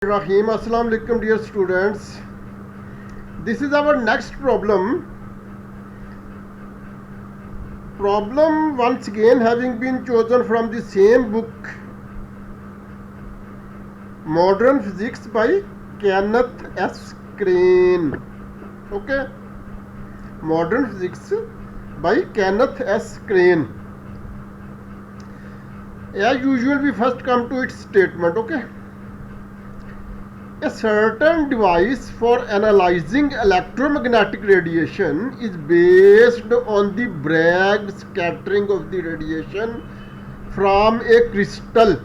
Rahim. Assalamu alaikum, dear students. This is our next problem. Problem once again having been chosen from the same book, Modern Physics by Kenneth S. Crane. Okay, Modern Physics by Kenneth S. Crane. As usual, we first come to its statement. Okay. A certain device for analyzing electromagnetic radiation is based on the Bragg scattering of the radiation from a crystal.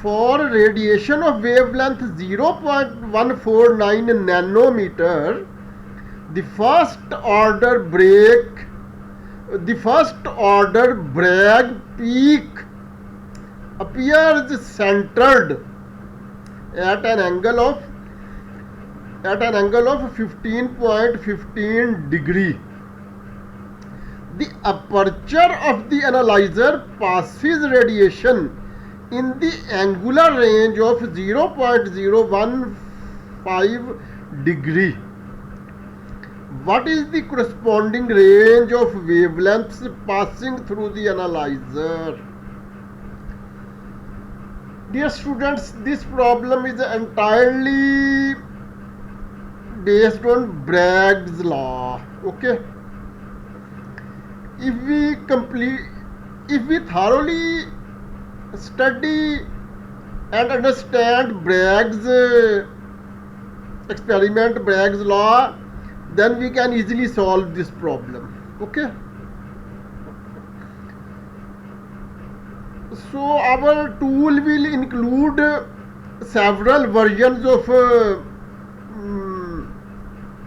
For radiation of wavelength 0.149 nanometer, the first order Bragg peak appears centered at an angle of 15.15 degree. The aperture of the analyzer passes radiation in the angular range of 0.015 degree. What is the corresponding range of wavelengths passing through the analyzer? Dear students, this problem is entirely based on Bragg's law. Okay, if we thoroughly study and understand Bragg's experiment, Bragg's law, then we can easily solve this problem. Okay, so our tool will include several versions of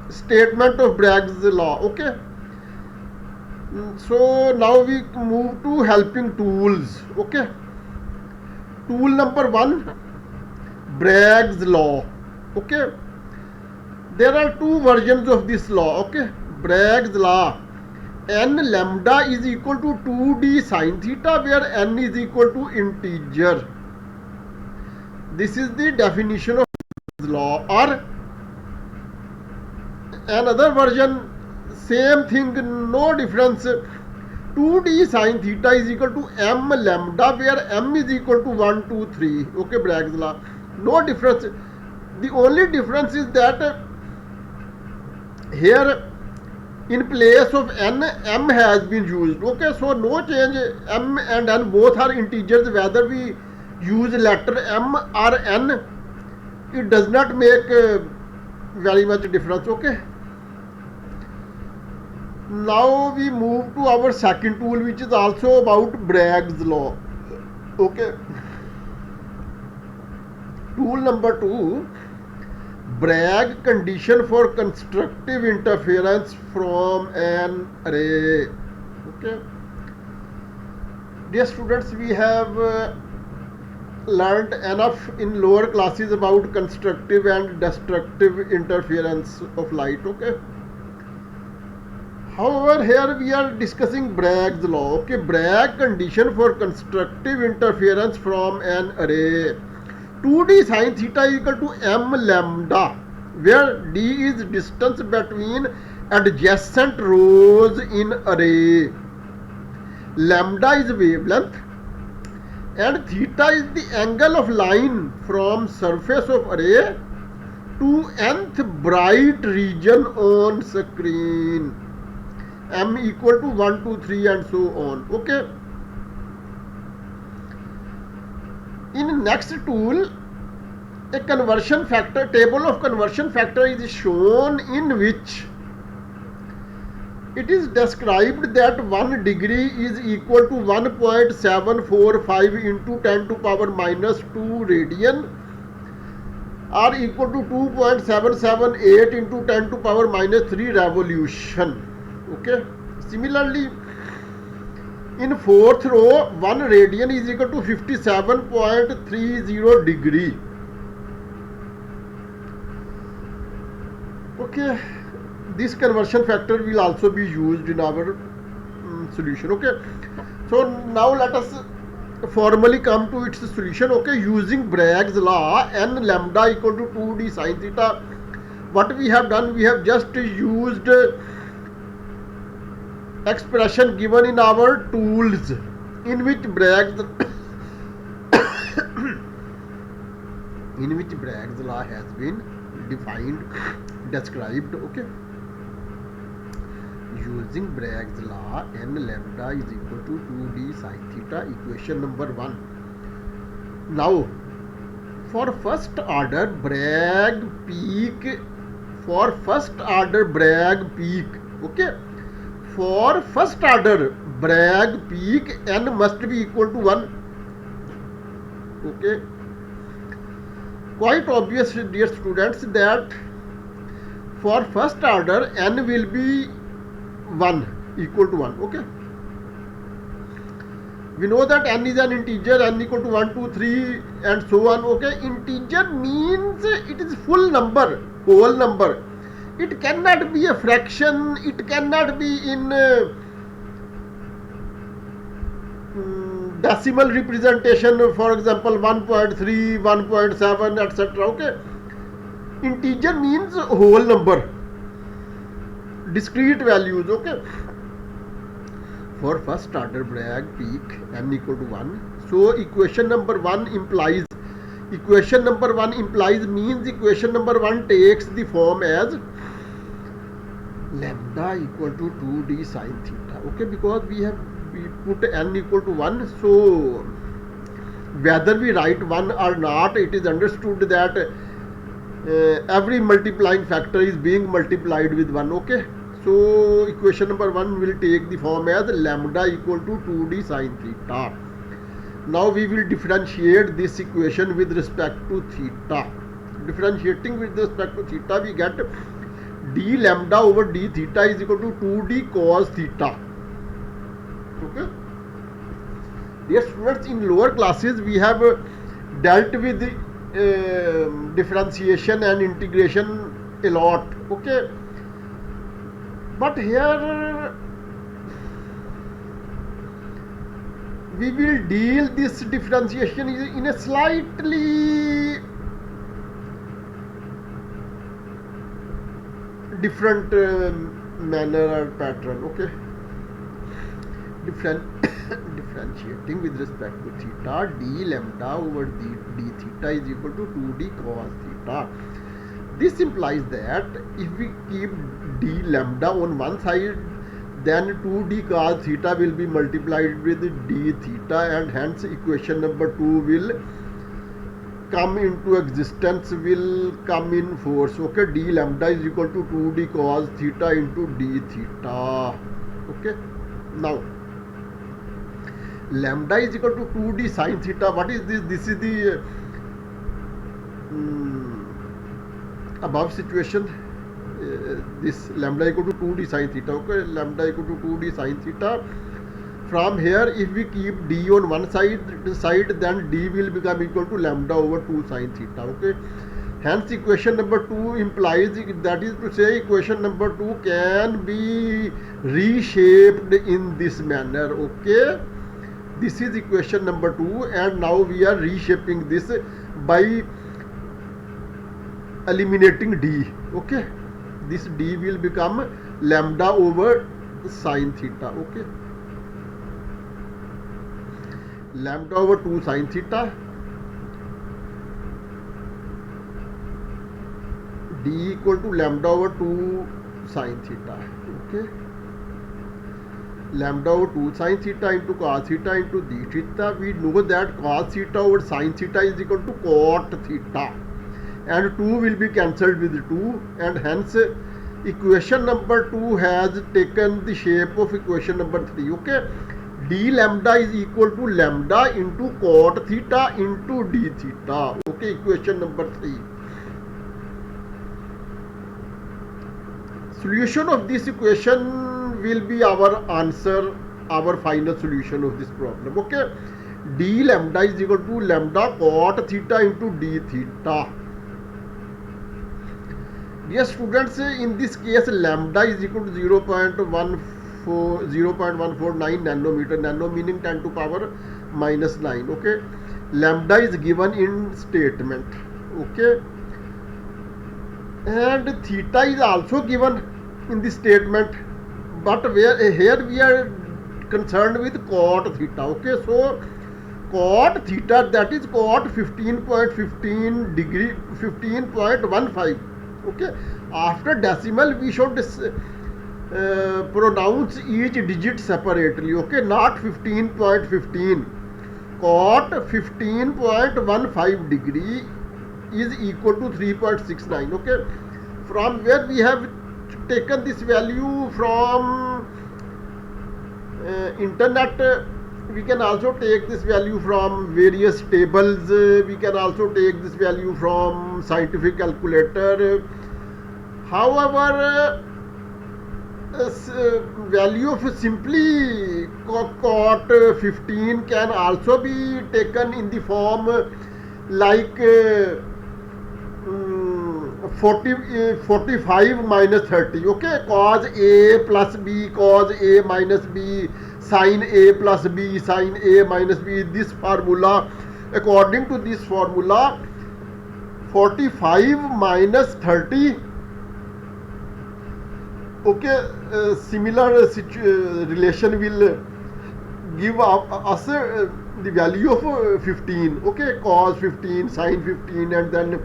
statement of Bragg's law. Okay, so now we move to helping tools. Okay, tool number 1, Bragg's law. Okay, there are two versions of this law. Okay, Bragg's law. N lambda is equal to 2d sine theta, where n is equal to integer. This is the definition of law. Or another version, same thing, no difference. 2d sine theta is equal to m lambda, where m is equal to 1, 2, 3. Okay, Bragg's law. No difference. The only difference is that here, in place of n, m has been used. Okay, so no change. M and n both are integers. Whether we use letter m or n, it does not make very much difference. Okay, now we move to our second tool, which is also about Bragg's law. Okay, tool number 2, Bragg condition for constructive interference from an array. Okay, dear students, we have learned enough in lower classes about constructive and destructive interference of light. Okay, however, here we are discussing Bragg's law. Okay, Bragg condition for constructive interference from an array. 2d sine theta is equal to m lambda, where d is distance between adjacent rows in array. Lambda is wavelength and theta is the angle of line from surface of array to nth bright region on screen. M equal to 1, 2, 3 and so on. Okay, in next tool, a conversion factor, table of conversion factor is shown, in which it is described that 1 degree is equal to 1.745 into 10 to power minus 2 radian, or equal to 2.778 into 10 to power minus 3 revolution. Okay, similarly, in fourth row, 1 radian is equal to 57.30 degree. Okay, this conversion factor will also be used in our solution. Okay, so now let us formally come to its solution. Okay, using Bragg's law, n lambda equal to 2d sine theta. What we have done, we have just used expression given in our tools, in which Bragg's in which Bragg's law has been defined, described. Okay, using Bragg's law, n lambda is equal to 2d sine theta, equation number 1. Now, for first order Bragg peak, okay, for first order Bragg peak, n must be equal to 1. Okay, quite obvious, dear students, that for first order n will be 1, equal to 1. Okay, we know that n is an integer, n equal to 1, 2, 3 and so on. Okay, integer means it is full number, whole number. It cannot be a fraction, it cannot be in decimal representation, for example 1.3, 1.7, etc. Okay, integer means whole number, discrete values. Okay, for first order Bragg peak, n equal to 1. So equation number 1 implies means equation number 1 takes the form as lambda equal to 2d sine theta. Okay, because we put n equal to 1, so whether we write 1 or not, it is understood that every multiplying factor is being multiplied with 1. Okay, so equation number 1 will take the form as lambda equal to 2d sine theta. Now we will differentiate this equation with respect to theta. Differentiating with respect to theta, we get d lambda over d theta is equal to 2d cos theta. Okay, dear students, in lower classes we have dealt with differentiation and integration a lot. Okay, but here we will deal this differentiation in a slightly different manner or pattern. Okay, differentiating with respect to theta, d lambda over d theta is equal to 2d cos theta. This implies that if we keep d lambda on one side, then 2d cos theta will be multiplied with d theta, and hence equation number 2 will come into existence, will come in force. Okay, d lambda is equal to 2d cos theta into d theta. Okay, now lambda is equal to 2d sine theta. What is this? This is the above situation. This lambda equal to 2d sine theta. Okay, lambda equal to 2d sine theta. From here, if we keep d on one side, then d will become equal to lambda over 2 sine theta. Okay, hence equation number 2 implies, that is to say, equation number 2 can be reshaped in this manner. Okay, this is equation number 2, and now we are reshaping this by eliminating d. Okay, this d will become lambda over sine theta. Okay, lambda over 2 sine theta, d equal to lambda over 2 sine theta. Okay, lambda over 2 sine theta into cos theta into d theta. We know that cos theta over sine theta is equal to cot theta, and 2 will be cancelled with 2, and hence equation number 2 has taken the shape of equation number 3. Okay, d lambda is equal to lambda into cot theta into d theta. Okay, equation number 3. Solution of this equation will be our answer, our final solution of this problem. Okay, d lambda is equal to lambda cot theta into d theta. Dear students, in this case lambda is equal to 0.149 nanometer, nano meaning 10 to power minus 9. Okay, lambda is given in statement. Okay, and theta is also given in the statement, but where here we are concerned with cot theta. Okay, so cot theta, that is cot 15.15 degree, 15.15. Okay, after decimal we should pronounce each digit separately. Okay, not 15.15. Cot 15.15 degree is equal to 3.69. Okay, from where we have taken this value from internet. We can also take this value from various tables. We can also take this value from scientific calculator. However, value of simply cot 15 can also be taken in the form like 45 minus 30. Okay, cos a plus b, cos a minus b, sin a plus b, sin a minus b. This formula, according to this formula, 45 minus 30. Okay, similar relation will give us the value of 15. Okay, cos 15, sin 15, and then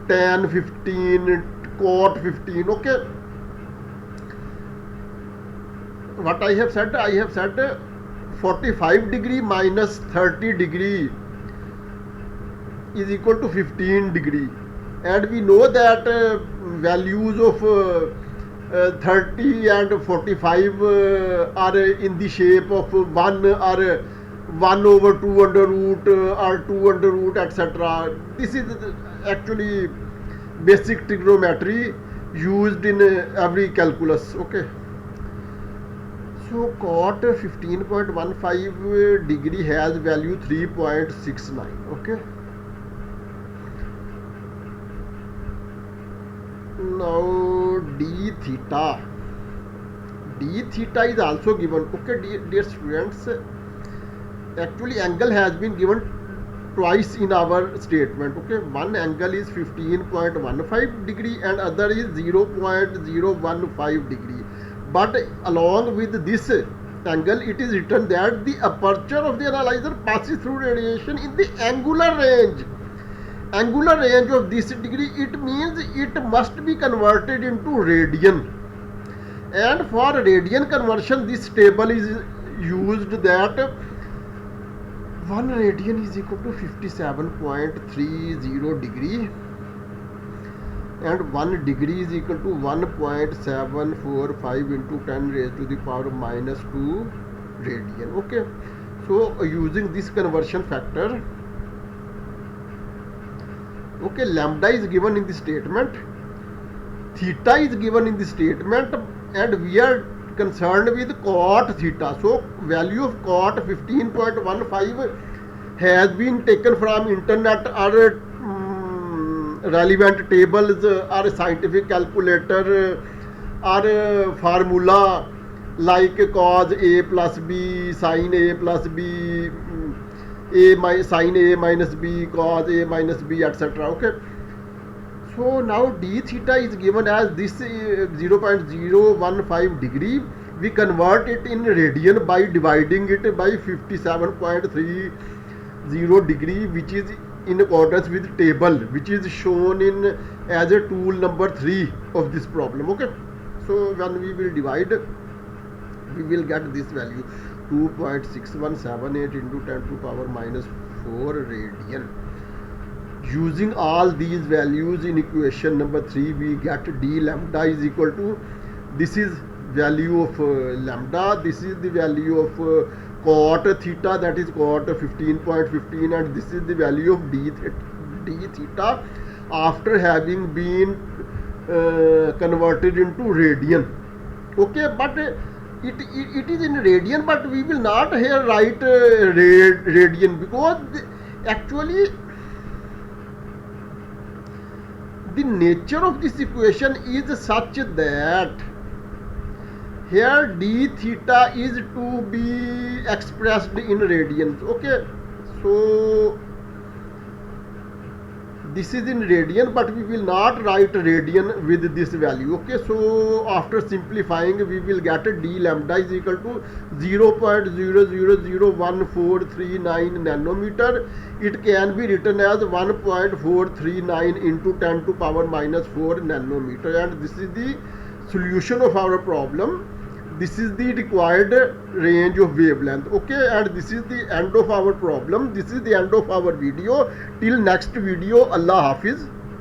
tan 15, cot 15. Okay, what I have said 45 degree minus 30 degree is equal to 15 degree, and we know that values of 30 and 45 are in the shape of 1 or 1 over 2 under root or 2 under root, etc. This is actually basic trigonometry used in every calculus. Okay, so cot 15.15 degree has value 3.69. Okay, now d theta is also given. Okay, dear students, actually angle has been given twice in our statement. Okay, one angle is 15.15 degree and other is 0.015 degree, but along with this angle it is written that the aperture of the analyzer passes through radiation in the angular range of this degree. It means it must be converted into radian, and for radian conversion this table is used, that 1 radian is equal to 57.30 degree and 1 degree is equal to 1.745 into 10 raised to the power minus 2 radian. Okay, so using this conversion factor, okay, lambda is given in the statement, theta is given in the statement, and we are concerned with cot theta. So value of cot 15.15 has been taken from internet or relevant tables or scientific calculator or formula like cos a plus b, sin a plus b, sin a minus b, cos a minus b, etc. Okay, so now d theta is given as this 0.015 degree. We convert it in radian by dividing it by 57.30 degree, which is in accordance with table which is shown in as a tool number 3 of this problem. Okay, so when we will divide, we will get this value 2.6178 into 10 to power minus 4 radian. Using all these values in equation number 3, we get d lambda is equal to, this is value of lambda, this is the value of cot theta, that is cot 15.15, and this is the value of d theta after having been converted into radian. Okay, but it is in radian, but we will not here write radian, because actually the nature of this equation is such that Here d theta is to be expressed in radians. Okay, so this is in radian, but we will not write radian with this value. Okay, so after simplifying we will get d lambda is equal to 0.000139 nanometer. It can be written as 1.439 into 10 to power minus 4 nanometer, and this is the solution of our problem. This is the required range of wavelength. Okay, and this is the end of our problem. This is the end of our video. Till next video, Allah Hafiz.